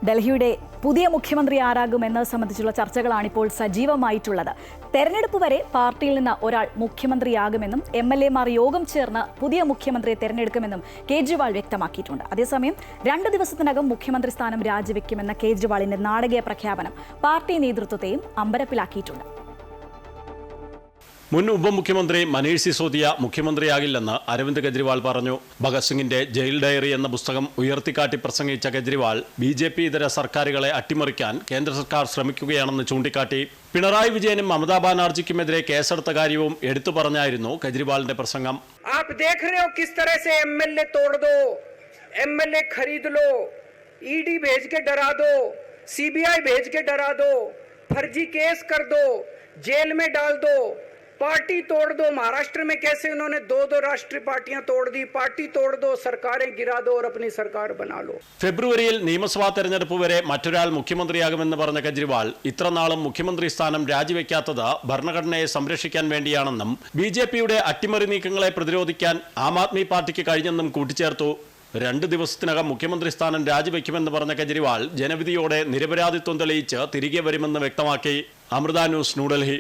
ഡൽഹിയുടെ പുതിയ മുഖ്യമന്ത്രി ആരാകുമെന്നത് സംബന്ധിച്ചുള്ള ചർച്ചകളാണ് ഇപ്പോൾ സജീവമായിട്ടുള്ളത്. തെരഞ്ഞെടുപ്പ് വരെ പാർട്ടിയിൽ നിന്ന് ഒരാൾ മുഖ്യമന്ത്രിയാകുമെന്നും എംഎൽഎമാർ യോഗം ചേർന്ന് പുതിയ മുഖ്യമന്ത്രിയെ തെരഞ്ഞെടുക്കുമെന്നും കേജ്രിവാൾ വ്യക്തമാക്കിയിട്ടുണ്ട്. അതേസമയം 2 ദിവസത്തിനകം മുഖ്യമന്ത്രി സ്ഥാനം രാജിവെക്കുമെന്ന കേജ്രിവാളിന്റെ നാടകീയ പ്രഖ്യാപനം പാർട്ടി നേതൃത്വത്തെയും അമ്പരപ്പിലാക്കിയിട്ടുണ്ട്. മുൻ ഉപമുഖ്യമന്ത്രി മനീഷ് സിസോദിയ മുഖ്യമന്ത്രിയാകില്ലെന്ന് അരവിന്ദ് കെജ്രിവാൾ പറഞ്ഞു. ഭഗത് സിംഗിന്റെ ജയിൽ ഡയറി എന്ന പുസ്തകം ഉയർത്തിക്കാട്ടി പ്രസംഗിച്ച കെജ്രിവാൾ BJP ഇതര സർക്കാരുകളെ അട്ടിമറിക്കാൻ കേന്ദ്ര സർക്കാർ ശ്രമിക്കുകയാണെന്ന് ചൂണ്ടിക്കാട്ടി. പിണറായി വിജയനും മമതാ ബാനർജിക്കുമെതിരെ കേസെടുത്ത കാര്യവും എടുത്തു പറഞ്ഞായിരുന്നു കെജ്രിവാളിന്റെ പ്രസംഗം. MLA खरीद लो, ED भेज के डरा दो, CBI भेज के डरा दो, फर्जी केस कर दो, जेल में डाल दो, पार्टी तोड़ दो। महाराष्ट्र में कैसे उन्होंने 2 राष्ट्रीय पार्टियां तोड़ दी, पार्टी तोड़ दो, सरकारें गिरा दो और अपनी सरकार बना लो. ഫെബ്രുവരിയിൽ നിയമസഭാ തെരഞ്ഞെടുപ്പ് വരെ മറ്റൊരാൾ മുഖ്യമന്ത്രിയാകുമെന്ന് പറഞ്ഞ കെജ്രിവാൾ ഇത്രനാളും മുഖ്യമന്ത്രി സ്ഥാനം രാജിവെക്കാത്തത് ഭരണഘടനയെ സംരക്ഷിക്കാൻ വേണ്ടിയാണെന്നും BJPയുടെ അട്ടിമറി നീക്കങ്ങളെ പ്രതിരോധിക്കാൻ ആം ആദ്മി പാർട്ടിക്ക് കഴിഞ്ഞെന്നും കൂട്ടിച്ചേർത്തു. 2 ദിവസത്തിനകം മുഖ്യമന്ത്രി സ്ഥാനം രാജിവെക്കുമെന്ന് പറഞ്ഞ കെജ്രിവാൾ ജനവിധിയോടെ നിരപരാധിത്വം തെളിയിച്ച് തിരികെ വരുമെന്ന് വ്യക്തമാക്കി. അമൃത ന്യൂസ്, ന്യൂഡൽഹി.